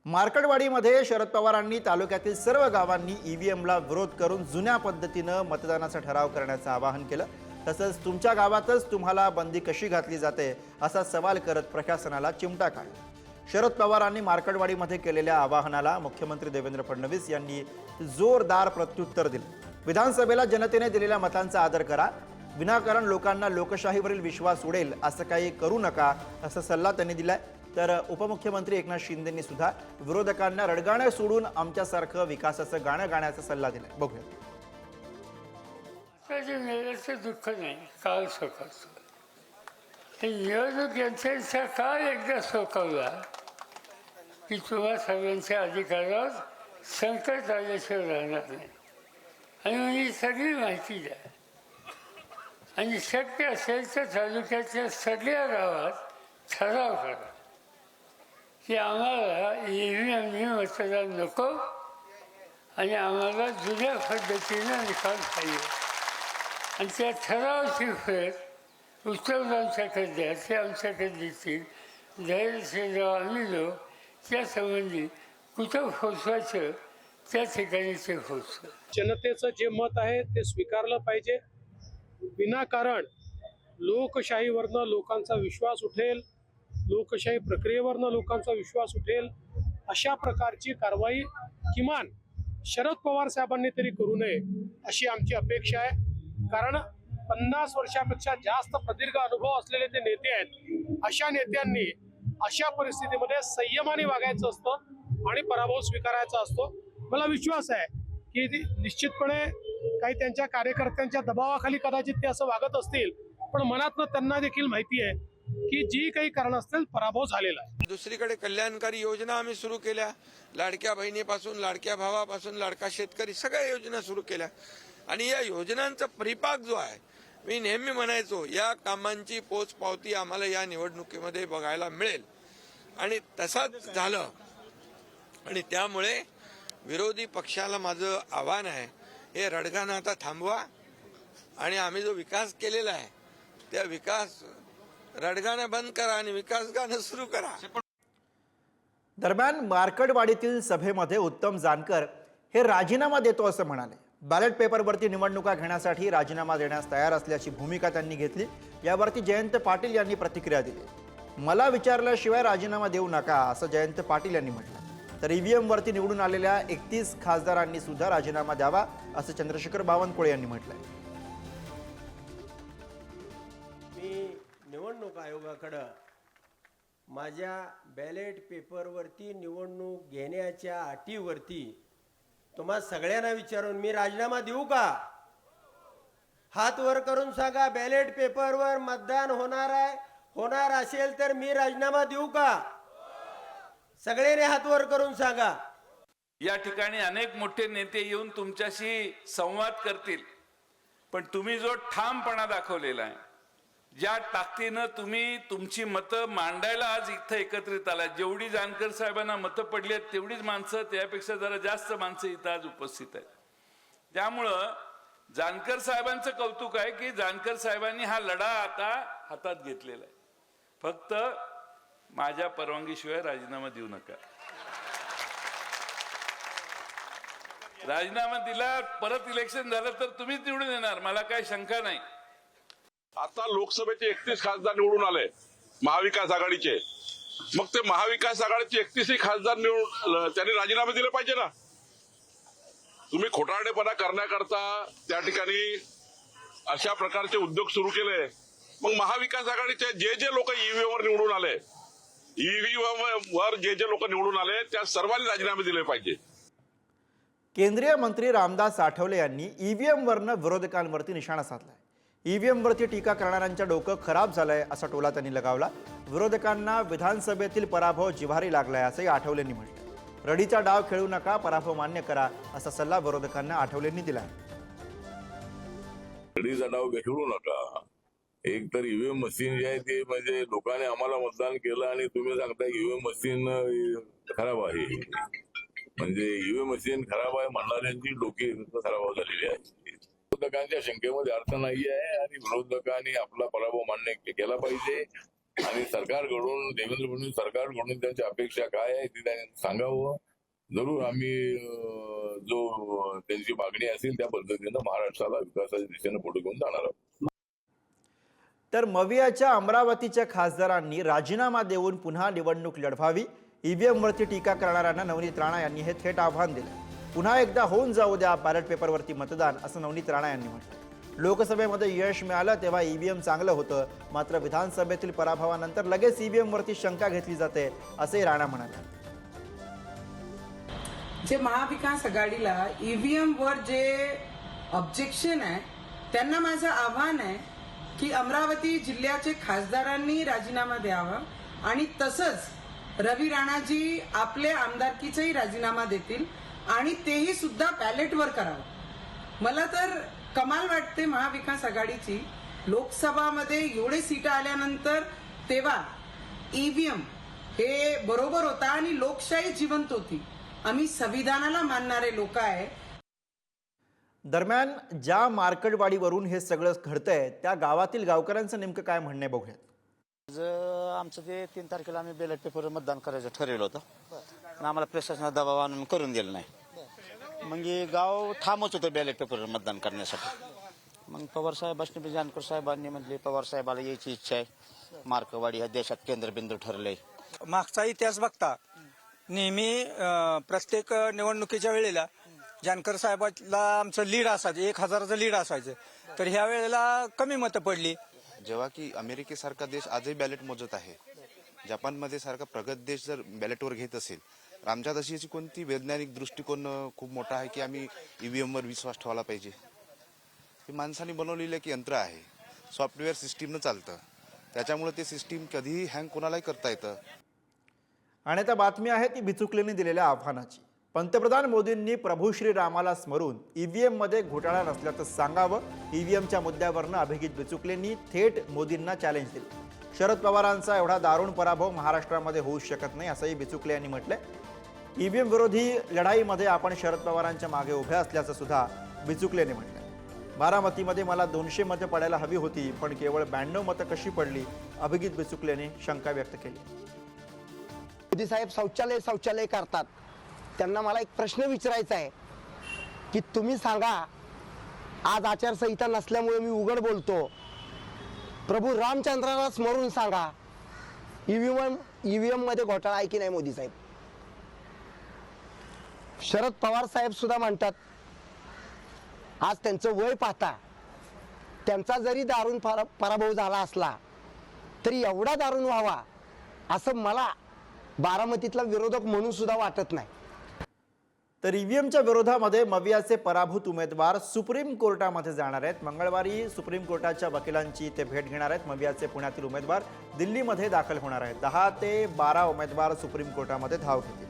मार्कडवाडीमध्ये शरद पवारांनी तालुक्यातील सर्व गावांनी ईव्हीएमला विरोध करून जुन्या पद्धतीनं मतदानाचा ठराव करण्याचं आवाहन केलं। तसंच तुमच्या गावातच तुम्हाला बंदी कशी घातली जाते असा सवाल करत प्रशासनाला चिमटा काढला। शरद पवारांनी मार्कडवाडीमध्ये केलेल्या आवाहनाला मुख्यमंत्री देवेंद्र फडणवीस यांनी जोरदार प्रत्युत्तर दिले। विधानसभेला जनतेने दिलेल्या मतांचा आदर करा, विनाकारण लोकांना लोकशाहीवरील विश्वास उडेल असं काही करू नका असा सल्ला त्यांनी दिलाय। तर उपमुख्यमंत्री एकनाथ शिंदेंनी सुद्धा विरोधकांना रडगाणं सोडून आमच्यासारखं विकासाचं गाणं गाण्याचा सल्ला दिलाय। बघूया। दुःख नाही, काळ सोकावतो। निवडणूक यंत्रणेचा काळ एकदा सोकावला की तुम्हा सगळ्यांच्या अधिकारावर संकट आल्याशिवाय राहणार नाही। आणि म्हणजे सगळी माहिती द्या आणि शक्य असेल तर तालुक्याच्या सगळ्या गावात ठराव करा की आम्हाला ईव्हीएमने मतदान नको आणि आम्हाला जुन्या पद्धतीनं निकाल पाहिजे। आणि त्या ठरावाची फेर उत्तर आमच्याकडे द्या, ते आमच्याकडे देतील। धैर्यशील आम्ही लोक त्यासंबंधी कुठं पोचवायचं त्या ठिकाणी ते पोचतं। जनतेचं जे मत आहे ते स्वीकारलं पाहिजे। विनाकारण लोकशाहीवरनं लोकांचा विश्वास उठेल, लोकशाही प्रक्रियेवरनं लोकांचा विश्वास उठेल अशा प्रकारची कारवाई किमान शरद पवार साहेबांनी तरी करू नये अशी आमची अपेक्षा आहे। कारण 50 वर्षापेक्षा जास्त प्रदीर्घ अनुभव असलेले ते नेते आहेत। अशा नेत्यांनी अशा परिस्थितीमध्ये संयमाने वागायचं असतं आणि पराभव स्वीकारायचा असतो। मला विश्वास आहे की निश्चितपणे काही त्यांच्या कार्यकर्त्यांच्या दबावाखाली कदाचित ते असं वागत असतील, पण मनातनं त्यांना देखील माहिती आहे की जी काही कारण असतील पराभव झालेला आहे। दुसरीकडे कल्याणकारी योजना आम्ही सुरू केल्या, लाडक्या बहिणीपासून लाडक्या भावापासून लाडका शेतकरी सगळ्या योजना सुरू केल्या। आणि या योजनांचा परिपाक जो आहे, मी नेहमी म्हणायचो या कामांची पोचपावती आम्हाला या निवडणुकीमध्ये बघायला मिळेल आणि तसाच झालं। आणि त्यामुळे विरोधी पक्षाला माझं आव्हान आहे, हे रडगाणं आता थांबवा आणि आम्ही जो विकास केलेला आहे त्या विकास रडगाणं बंद करा आणि विकास गाणं सुरू करा। दरम्यान मार्कडवाडीतील सभेमध्ये उत्तम जानकर हे राजीनामा देतो असं म्हणाले। बॅलेट पेपरवरती निवडणुका घेण्यासाठी राजीनामा देण्यास तयार असल्याची भूमिका त्यांनी घेतली। यावरती जयंत पाटील यांनी प्रतिक्रिया दिली। मला विचारल्याशिवाय राजीनामा देऊ नका असं जयंत पाटील यांनी म्हटलं। तर ईव्हीएम वरती निवडून आलेल्या 31 खासदारांनी सुद्धा राजीनामा द्यावा असं चंद्रशेखर बावनकुळे यांनी म्हटलंय। मी निवडणूक आयोगाकडे माझ्या बॅलेट पेपरवरती निवडणूक घेण्याच्या अटीवरती तुम्हा सगळ्यांना विचारून मी राजीनामा देऊ का? हात वर करून सांगा, बॅलेट पेपरवर मतदान होणार असेल तर मी राजीनामा देऊ का? सगळ्यांनी हात वर करून सांगा। या ठिकाणी अनेक मोठे नेते येऊन तुमच्याशी संवाद करतील, पण तुम्ही जो ठामपणा दाखवलेला आहे, ज्या ताकदीनं तुम्ही तुमची मतं मांडायला आज इथं एकत्रित आला, जेवढी जानकर साहेबांना मतं पडली आहेत तेवढीच माणसं, त्यापेक्षा जरा जास्त माणसं इथं आज उपस्थित आहेत। त्यामुळं जानकर साहेबांचं कौतुक आहे की जानकर साहेबांनी हा लढा आता हातात घेतलेला आहे। फक्त माझ्या परवानगीशिवाय राजीनामा देऊ नका। राजीनामा दिला, परत इलेक्शन झालं तर तुम्हीच निवडून येणार, मला काही शंका नाही। आता लोकसभेचे 31 खासदार निवडून आले महाविकास आघाडीचे, मग ते महाविकास आघाडीचे 31 खासदार निवडून त्यांनी राजीनामे दिले पाहिजे ना। तुम्ही खोटारडेपणा करण्याकरता त्या ठिकाणी अशा प्रकारचे उद्योग सुरू केले, मग महाविकास आघाडीचे जे लोक ईव्हीएम वर निवडून आले, ईव्हीएम वर जे लोक निवडून आले त्या सर्वांनी राजीनामे दिले पाहिजे। केंद्रीय मंत्री रामदास आठवले यांनी ईव्हीएम वरनं विरोधकांवरती निशाणा साधलाय। ईव्हीएम वरती टीका करणाऱ्यांचं डोकं खराब झालंय असा टोला त्यांनी लगावला। विरोधकांना विधानसभेतील पराभव जिव्हारी लागलाय असंही आठवलेंनी म्हटलं। रडीचा डाव खेळू नका, पराभव मान्य करा असा सल्ला विरोधकांना आठवलेंनी दिला। रडीचा डाव खेळू नका। एक तर ईव्हीएम मशीन जे आहे ते म्हणजे लोकांनी आम्हाला मतदान केलं आणि तुम्ही सांगता ईव्हीएम मशीन खराब आहे, म्हणजे ईव्हीएम मशीन खराब आहे म्हणणाऱ्यांची डोकी खराब झालेली आहे। विरोधकांच्या शंकेमध्ये अर्थ नाही आहे आणि विरोधकांनी आपला पराभव मान्य केला पाहिजे। आणि सरकारकडून देवेंद्र फडणवीस सरकारकडून त्यांची अपेक्षा काय आहे ती त्यांनी सांगावं. जरूर आम्ही जो त्यांची मागणी असेल त्या पद्धतीनं महाराष्ट्राला विकासाच्या दिशेने पुढे घेऊन जाणार आहोत. तर मवियाच्या अमरावतीच्या खासदारांनी राजीनामा देऊन पुन्हा निवडणूक लढवावी. ईव्हीएमवरती टीका करणाऱ्यांना नवनीत राणा यांनी हे थेट आव्हान दिलं. पुन्हा एकदा होऊन जाऊ द्या बॅलेट पेपरवरती मतदान, असं नवनीत राणा यांनी म्हटलं. लोकसभेमध्ये यश मिळालं तेव्हा ईव्हीएम चांगलं होतं, मात्र विधानसभेतील पराभवानंतर लगेच ईव्हीएमवरती शंका घेतली जाते, असंही राणा म्हणाले. जे महाविकास आघाडीला ईव्हीएम वर जे ऑब्जेक्शन आहे त्यांना माझं आव्हान आहे की अमरावती जिल्ह्याचे खासदारांनी राजीनामा द्यावा आणि तसंच रवी राणाजी आपले आमदारकीचाही राजीनामा देतील आणि तेही सुद्धा बॅलेटवर करावं. मला तर कमाल वाटते महाविकास आघाडीची. लोकसभामध्ये एवढे सीट आल्यानंतर तेव्हा ईव्हीएम हे बरोबर होता आणि लोकशाही जिवंत होती. आम्ही संविधानाला मानणारे लोक आहे. दरम्यान ज्या मार्केटवाडीवरून हे सगळं घडतंय त्या गावातील गावकऱ्यांचं नेमकं काय म्हणणं आहे बघूयात. आमचं ते 3 तारखेला आम्ही बॅलेट पेपर मतदान करायचं ठरवलं होतं. आम्हाला प्रशासनाचा दबाव आणून करून दिलं नाही. मग हे गाव ठामच होतं बॅलेट पेपर मतदान करण्यासाठी. मग पवार साहेबांनी जानकर साहेबांनी म्हटले पवार साहेबाला यायची इच्छा आहे. मार्कवाडी ह्या देशात केंद्रबिंदू ठरलंय. मागचा इतिहास बघता नेहमी प्रत्येक निवडणुकीच्या वेळेला जानकर साहेबांना आमचं लीड असायचं, 1000चं लीड असायचं. तर ह्या वेळेला कमी मतं पडली. जेव्हा की अमेरिकेसारखा देश आजही बॅलेट मोजत आहे, जपानमध्ये सारखा प्रगत देश जर बॅलेटवर घेत असेल, आमच्यात अशी याची कोणती वैज्ञानिक दृष्टिकोन खूप मोठा आहे की आम्ही ईव्हीएमवर विश्वास ठेवला पाहिजे. हे माणसाने बनवलेलं एक यंत्र आहे, सॉफ्टवेअर सिस्टीमनं चालतं, त्याच्यामुळे ते सिस्टीम कधीही हँग कोणालाही करता येतं. आणि आता बातमी आहे ती बिचुकलेंनी दिलेल्या आव्हानाची. पंतप्रधान मोदींनी प्रभू श्रीरामाला स्मरून ईव्हीएममध्ये घोटाळा नसल्याचं सांगावं. ईव्हीएमच्या मुद्द्यावरनं अभिजित बिचुकलेंनी थेट मोदींना चॅलेंज दिलं. शरद पवारांचा एवढा दारुण पराभव महाराष्ट्रामध्ये होऊ शकत नाही, असंही बिचुकले यांनी म्हटलंय. ईव्हीएम विरोधी लढाईमध्ये आपण शरद पवारांच्या मागे उभे असल्याचं सुद्धा बिचुकलेंनी म्हटलंय. बारामतीमध्ये मला 200 मतं पडायला हवी होती, पण केवळ 92 मतं कशी पडली, अभिजित बिचुकलेंनी शंका व्यक्त केली. मोदी साहेब शौचालय करतात. त्यांना मला एक प्रश्न विचारायचा आहे की तुम्ही सांगा, आज आचारसंहिता नसल्यामुळे मी उघड बोलतो, प्रभू रामचंद्राला स्मरून सांगा, ईव्हीएम मध्ये घोटाळा आहे की नाही मोदी साहेब. शरद पवार साहेब सुद्धा म्हणतात, आज त्यांचं वय पाहता त्यांचा जरी दारुण पराभव झाला असला तरी एवढा दारुण व्हावा असं मला बारामतीतला विरोधक म्हणून सुद्धा वाटत नाही. तर ईव्हीएमच्या विरोधामध्ये मवियाचे पराभूत उमेदवार सुप्रीम कोर्टामध्ये जाणार आहेत. मंगळवारी सुप्रीम कोर्टाच्या वकिलांची ते भेट घेणार आहेत. मवियाचे पुण्यातील उमेदवार दिल्लीमध्ये दाखल होणार आहेत. 10 ते 12 उमेदवार सुप्रीम कोर्टामध्ये धाव घेतील.